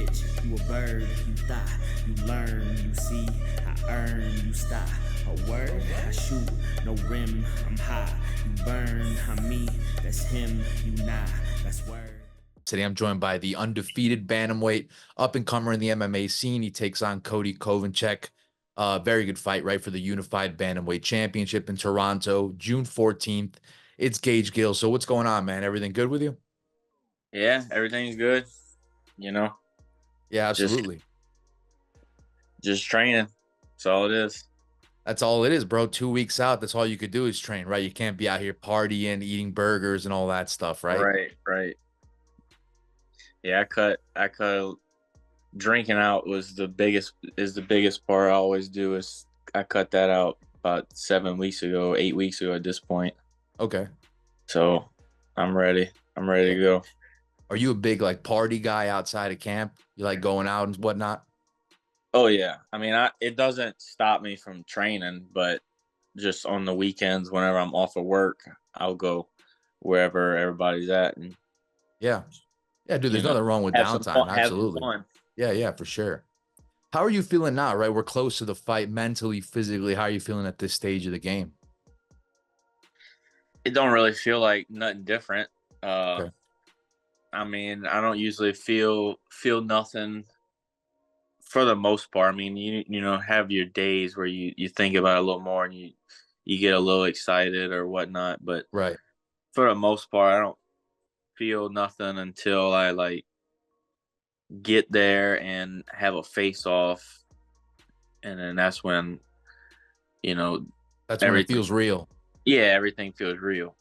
bitch, you a bird, you thought, you learn, you see, I earn, you stop. A word, I shoot, no rim, I'm high, you burn, I'm me, that's him, you not, that's word. Today, I'm joined by the undefeated bantamweight up-and-comer in the MMA scene. He takes on Cody Chovancek. Very good fight, right, for the Unified Bantamweight Championship in Toronto, June 14th. It's Gage Gill. So what's going on, man? Everything good with you? Yeah, everything's good. Yeah, Just absolutely. just training. That's all it is. That's all it is, bro. 2 weeks out, that's all you could do is train, right? You can't be out here partying, eating burgers and all that stuff, right? Right. Yeah, I cut drinking out is the biggest part I always do is I cut that out about 7 weeks ago, 8 weeks ago at this point. Okay. So I'm ready. I'm ready to go. Are you a big, like, party guy outside of camp? You like going out and whatnot? Oh yeah. I mean it doesn't stop me from training, but just on the weekends whenever I'm off of work, I'll go wherever everybody's at and Yeah. Yeah, dude, you there's know nothing wrong with have some downtime. fun have some Absolutely. fun. Yeah, for sure. How are you feeling now, right? We're close to the fight mentally, physically. How are you feeling at this stage of the game? It don't really feel like nothing different. Uh, Okay. I mean, I don't usually feel nothing for the most part. I mean, you have your days where you think about it a little more and you get a little excited or whatnot. But Right. for the most part, I don't feel nothing until I like get there and have a face off, and then that's when you know That's when it everything. feels real. Yeah, everything feels real.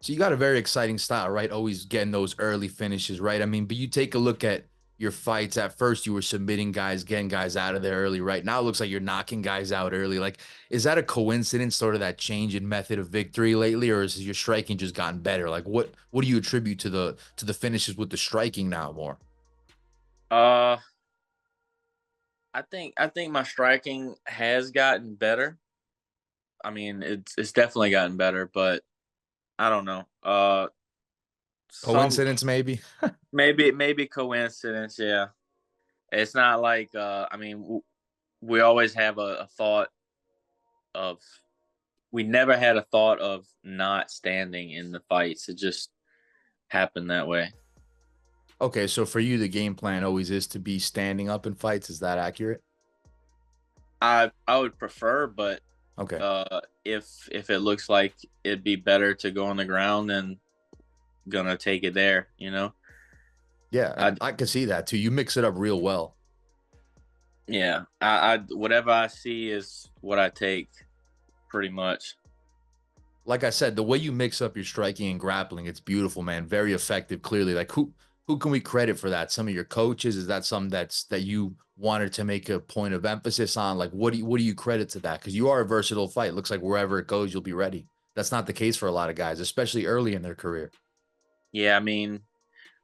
So you got a very exciting style, right? Always getting those early finishes, right? I mean, but you take a look at your fights. At first, you were submitting guys, getting guys out of there early, right? Now it looks like you're knocking guys out early. Like, is that a coincidence, sort of that change in method of victory lately, or is your striking just gotten better? Like, what do you attribute to the finishes with the striking now more? Uh, I think my striking has gotten better. I mean, it's definitely gotten better, but I don't know. Some Coincidence, maybe? maybe coincidence. Yeah, it's not like I mean, we always have a thought of. We never had a thought of not standing in the fights. It just happened that way. Okay, so for you, the game plan always is to be standing up in fights. Is that accurate? I would prefer, but Okay. if it looks like it'd be better to go on the ground, then gonna take it there. Yeah, I I could see that too. You mix it up real well. Yeah, I whatever I see is what I take, pretty much. Like I said, the way you mix up your striking and grappling, it's beautiful, man. Very effective, clearly. Like who can we credit for that? Some of your coaches? Is that something that you wanted to make a point of emphasis on? Like what do you credit to that? Because you are a versatile fight. It looks like wherever it goes, you'll be ready. That's not the case for a lot of guys, especially early in their career. Yeah, I mean,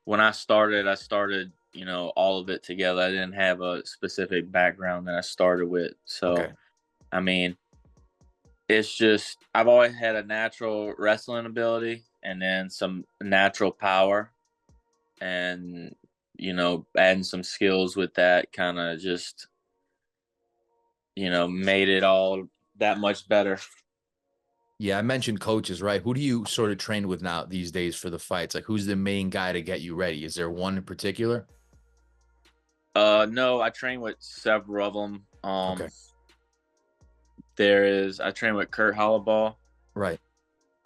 when I started, all of it together. I didn't have a specific background that I started with, so Okay. I mean, it's just I've always had a natural wrestling ability and then some natural power, and adding some skills with that kind of just made it all that much better. Yeah, I mentioned coaches, right? Who do you sort of train with now these days for the fights? Like who's the main guy to get you ready? Is there one in particular? No, I train with several of them. Okay. I train with Kurt Holobaugh. Right.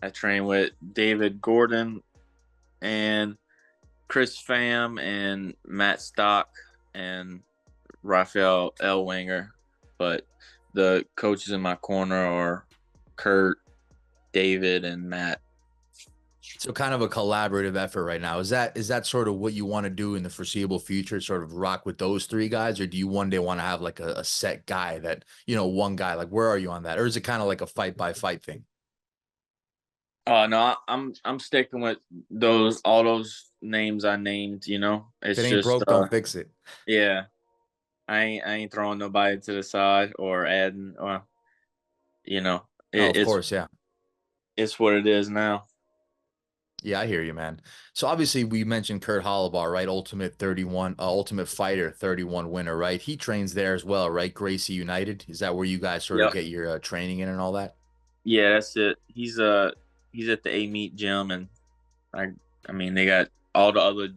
I train with David Gordon and Chris Pham and Matt Stock and Raphael Elwinger. But the coaches in my corner are Kurt, David, and Matt. So kind of a collaborative effort right now. Is that sort of what you want to do in the foreseeable future, sort of rock with those three guys, or do you one day want to have like a set guy that, one guy, like where are you on that? Or is it kind of like a fight by fight thing? No, I'm sticking with all those names I named. If it It's ain't just broke, don't fix it. yeah. I ain't throwing nobody to the side or adding. Or you know, No, it, of it's course, yeah. it's what it is now. Yeah, I hear you, man. So obviously we mentioned Kurt Holobaugh, right? Ultimate Fighter 31 winner, right? He trains there as well, right? Gracie United. Is that where you guys sort of Yep. get your training in and all that? Yeah, that's it. He's at the A Meet gym, and I I mean they got all the other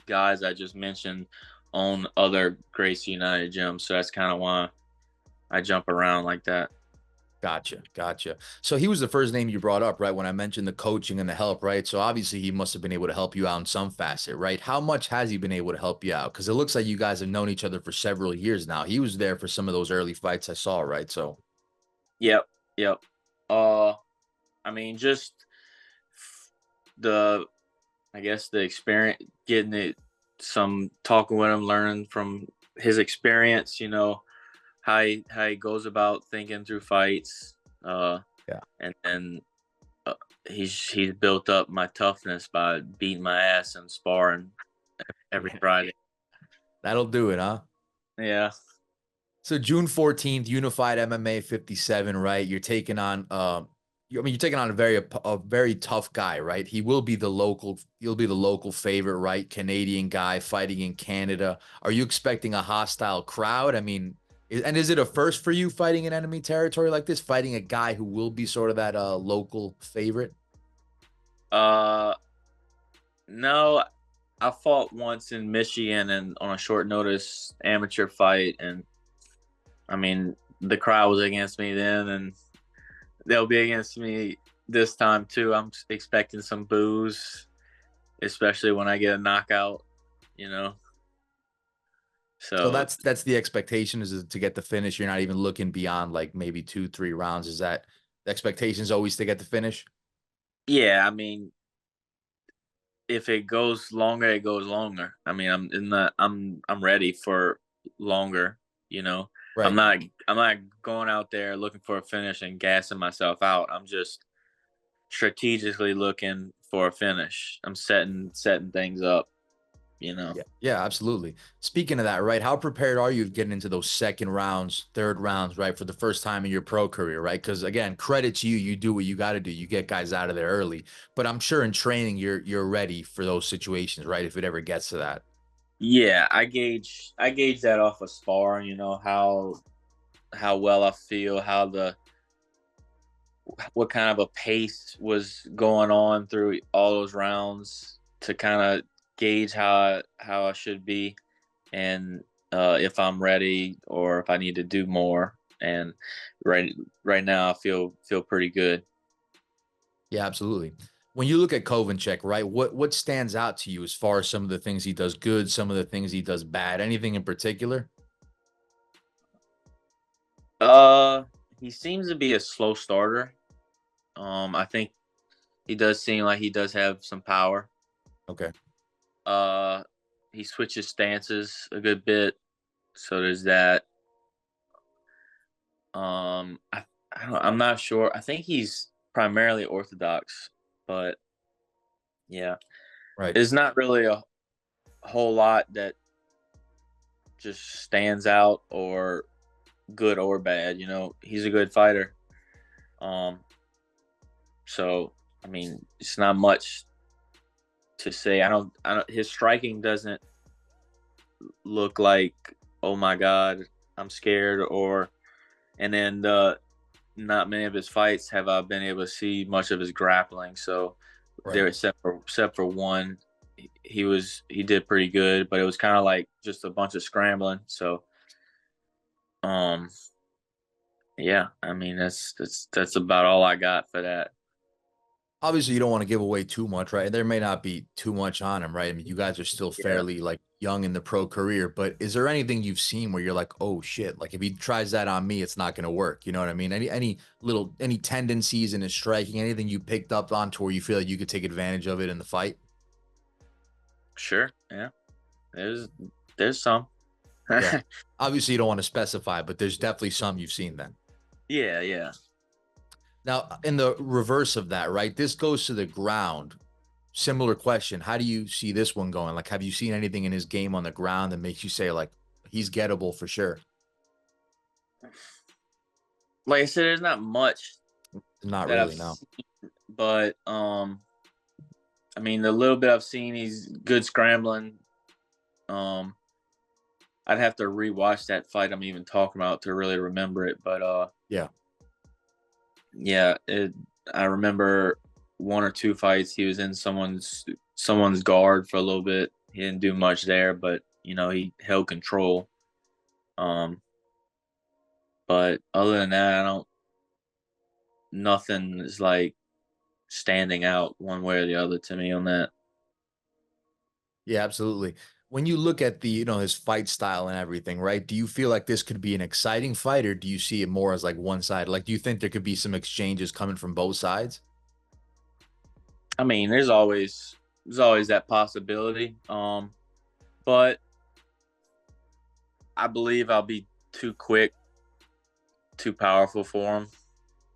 guys I just mentioned on other Gracie United gyms, so that's kind of why I jump around like that. Gotcha. Gotcha. So he was the first name you brought up, right? When I mentioned the coaching and the help, right? So obviously he must have been able to help you out in some facet, right? How much has he been able to help you out? Because it looks like you guys have known each other for several years now. He was there for some of those early fights I saw, right? So Yep, yep. Uh, I mean, just the I guess the experience, getting it, some talking with him, learning from his experience. How he goes about thinking through fights. yeah, And then uh, he's built up my toughness by beating my ass and sparring every yeah, Friday. that'll do it, huh? Yeah. So June 14th, Unified MMA 57, right? You're taking on you're taking on a very tough guy, right? He'll be the local favorite, right? Canadian guy fighting in Canada. Are you expecting a hostile crowd? I mean, and is it a first for you fighting in enemy territory like this, fighting a guy who will be sort of that local favorite? Uh, no, I fought once in Michigan and on a short notice amateur fight, and I mean the crowd was against me then, and they'll be against me this time too. I'm expecting some boos, especially when I get a knockout. You know, So so that's the expectation is to get the finish. You're not even looking beyond like maybe 2, 3 rounds. Is that the expectation is always to get the finish? yeah. I mean, if it goes longer, it goes longer. I mean, I'm ready for longer. You know, I'm Right. not I'm not going out there looking for a finish and gassing myself out. I'm just strategically looking for a finish. I'm setting things up. You know. Yeah, yeah, absolutely. Speaking of that, right? How prepared are you getting into those second rounds, third rounds, right, for the first time in your pro career, right? Because again, credit to you, you do what you got to do. You get guys out of there early, but I'm sure in training you're ready for those situations, right? If it ever gets to that. Yeah, I gauge that off of sparring. You know how well I feel, how the what kind of a pace was going on through all those rounds to kind of gauge how I should be, and if I'm ready or if I need to do more. And right right now I feel pretty good. Yeah, absolutely. When you look at Kovacic, right? What stands out to you as far as some of the things he does good, some of the things he does bad? Anything in particular? Uh, he seems to be a slow starter. I think he does seem like he does have some power. Okay. Uh, he switches stances a good bit, so there's that. I'm not sure. I think he's primarily Orthodox, but yeah, Right. there's not really a whole lot that just stands out or good or bad. He's a good fighter. Um, so I mean, it's not much to say. I don't. His striking doesn't look like, oh my god, I'm scared, or and then not many of his fights have I been able to see much of his grappling. So Right. there, except for one, he did pretty good, but it was kind of like just a bunch of scrambling. So um, yeah, I mean that's about all I got for that. Obviously you don't want to give away too much, right? There may not be too much on him, right? I mean, you guys are still Yeah, fairly like young in the pro career, but is there anything you've seen where you're like, oh shit, like if he tries that on me, it's not going to work. You know what I mean? Any tendencies in his striking, anything you picked up on to where you feel like you could take advantage of it in the fight? sure. Yeah, there's some. Yeah. Obviously you don't want to specify, but there's definitely some you've seen then. Yeah, yeah. Now, in the reverse of that, right? This goes to the ground. Similar question. How do you see this one going? Like, have you seen anything in his game on the ground that makes you say, like, he's gettable for sure? Like I said, there's not much Not that I've really, no. seen, but I mean, the little bit I've seen, he's good scrambling. Um, I'd have to rewatch that fight I'm even talking about to really remember it. But Yeah. yeah, I remember one or two fights he was in someone's guard for a little bit. He didn't do much there, but he held control. But other than that, I don't. Nothing is like standing out one way or the other to me on that. Yeah, absolutely. When you look at the, his fight style and everything, right? Do you feel like this could be an exciting fight, or do you see it more as like one side? Like, do you think there could be some exchanges coming from both sides? I mean, there's always that possibility. But I believe I'll be too quick, too powerful for him.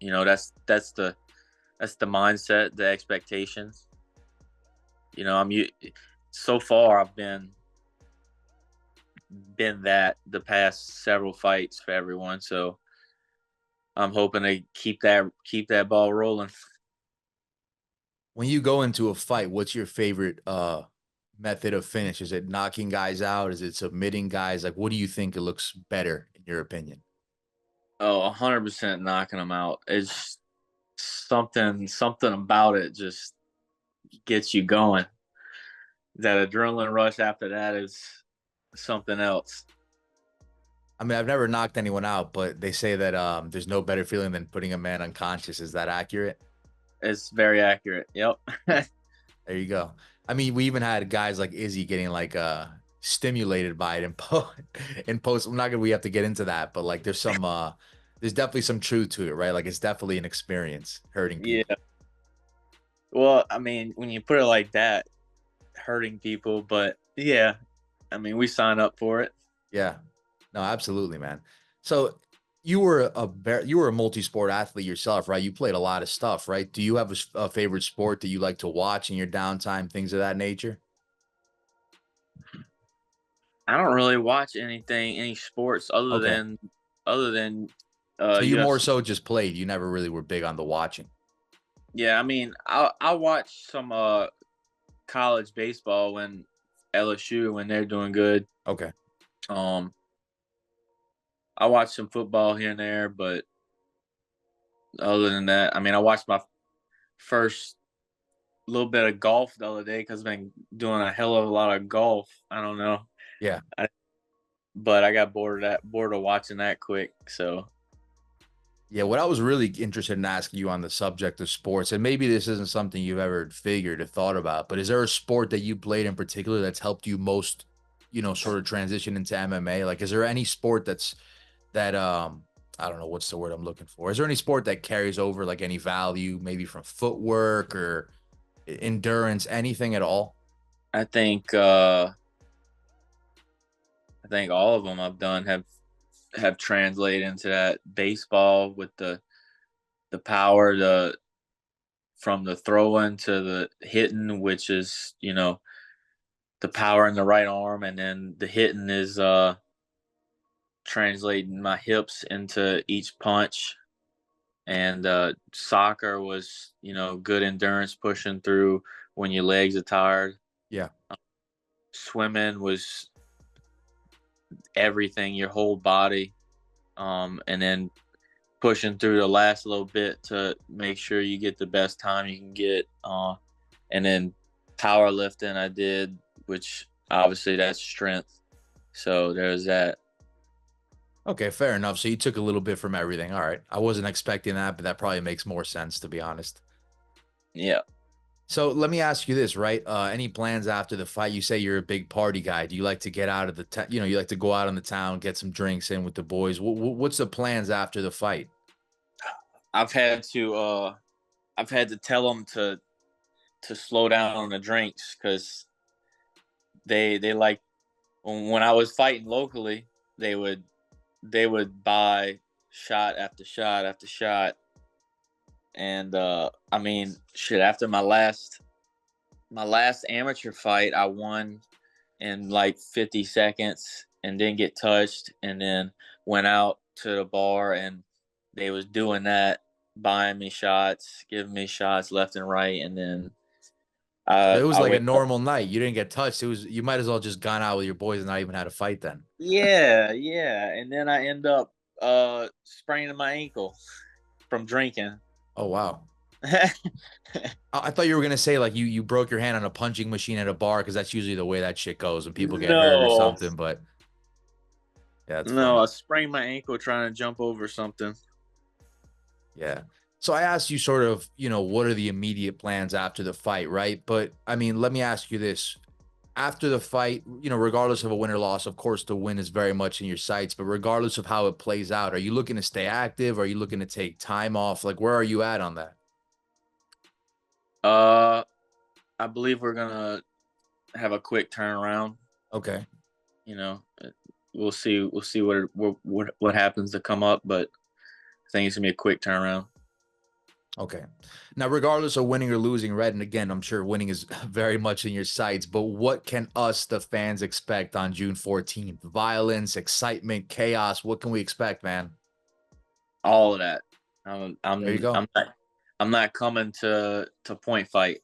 That's the mindset, the expectations. So far I've been that the past several fights for everyone. So I'm hoping to keep that ball rolling. When you go into a fight, what's your favorite method of finish? Is it knocking guys out? Is it submitting guys? Like, what do you think it looks better in your opinion? Oh, 100% knocking them out. It's something about it just gets you going. That adrenaline rush after that is something else. I mean, I've never knocked anyone out, but they say that there's no better feeling than putting a man unconscious. Is that accurate? It's very accurate. Yep. There you go. I mean, we even had guys like Izzy getting like stimulated by it in post. I'm not gonna we have to get into that, but like there's definitely some truth to it, right? Like it's definitely an experience hurting Yeah. people. Well, I mean, when you put it like that, hurting people, but yeah, I mean, we sign up for it. Yeah. No, absolutely, man. So you were a multi-sport athlete yourself, right? You played a lot of stuff, right? Do you have a favorite sport that you like to watch in your downtime, things of that nature? I don't really watch any sports other Okay. than other than So you more UFC. so just played. You never really were big on the watching. Yeah, I mean, I watch some college baseball when LSU when they're doing good. Okay. Um, I watch some football here and there, but other than that, I mean, I watched my first little bit of golf the other day because I've been doing a hell of a lot of golf. I don't know, Yeah. but I got bored of watching that quick. So Yeah, what I was really interested in asking you on the subject of sports, and maybe this isn't something you've ever figured or thought about, but is there a sport that you played in particular that's helped you most, sort of transition into MMA? Like, is there any sport that I don't know what's the word I'm looking for. Is there any sport that carries over like any value, maybe from footwork or endurance, anything at all? I think uh, I think all of them I've done have translated into that baseball with the power, from the throwing to the hitting, which is the power in the right arm, and then the hitting is translating my hips into each punch. And soccer was good endurance pushing through when your legs are tired. Yeah. Swimming was everything, your whole body, and then pushing through the last little bit to make sure you get the best time you can get. And then powerlifting I did, which obviously that's strength. So there's that. Okay, fair enough. So you took a little bit from everything. All right. I wasn't expecting that, but that probably makes more sense to be honest. Yeah. So let me ask you this, right? Any plans after the fight? You say you're a big party guy. Do you like to get out of the you like to go out on the town, get some drinks in with the boys? What's the plans after the fight? I've had to tell them to slow down on the drinks because they like when I was fighting locally, they would buy shot after shot after shot. And I mean, shit, after my last amateur fight, I won in like 50 seconds and didn't get touched, and then went out to the bar and they was doing that, buying me shots, giving me shots left and right, and then It was I like a wake up. normal night. You didn't get touched. It was, you might as well just gone out with your boys and not even had a fight then. Yeah, yeah. And then I end up spraining my ankle from drinking. Oh wow. I thought you were gonna say like you broke your hand on a punching machine at a bar, because that's usually the way that shit goes when people get hurt or No. something. But yeah, that's No, funny. I sprained my ankle trying to jump over something. Yeah. So I asked you sort of, what are the immediate plans after the fight, right? But I mean, let me ask you this. After the fight, regardless of a win or loss, of course, the win is very much in your sights, but regardless of how it plays out, are you looking to stay active? Are you looking to take time off? Like, where are you at on that? I believe we're gonna have a quick turnaround. Okay. You know, we'll see. We'll see what happens to come up, but I think it's gonna be a quick turnaround. Okay. Now, regardless of winning or losing, Red, and again, I'm sure winning is very much in your sights, but what can us, the fans, expect on June 14th? Violence, excitement, chaos. What can we expect, man? All of that. There you go. I'm not coming to point fight.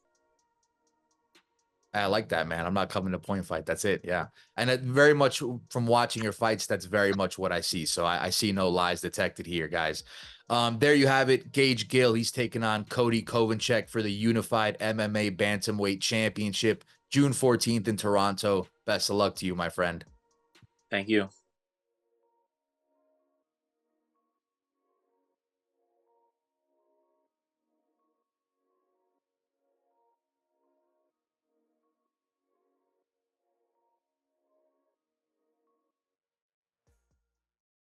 I like that, man. I'm not coming to point fight. That's it. Yeah. And it very much from watching your fights, that's very much what I see. So I see no lies detected here, guys. There you have it. Gage Gill, he's taking on Cody Chovancek for the Unified MMA Bantamweight Championship, June 14th in Toronto. Best of luck to you, my friend. Thank you.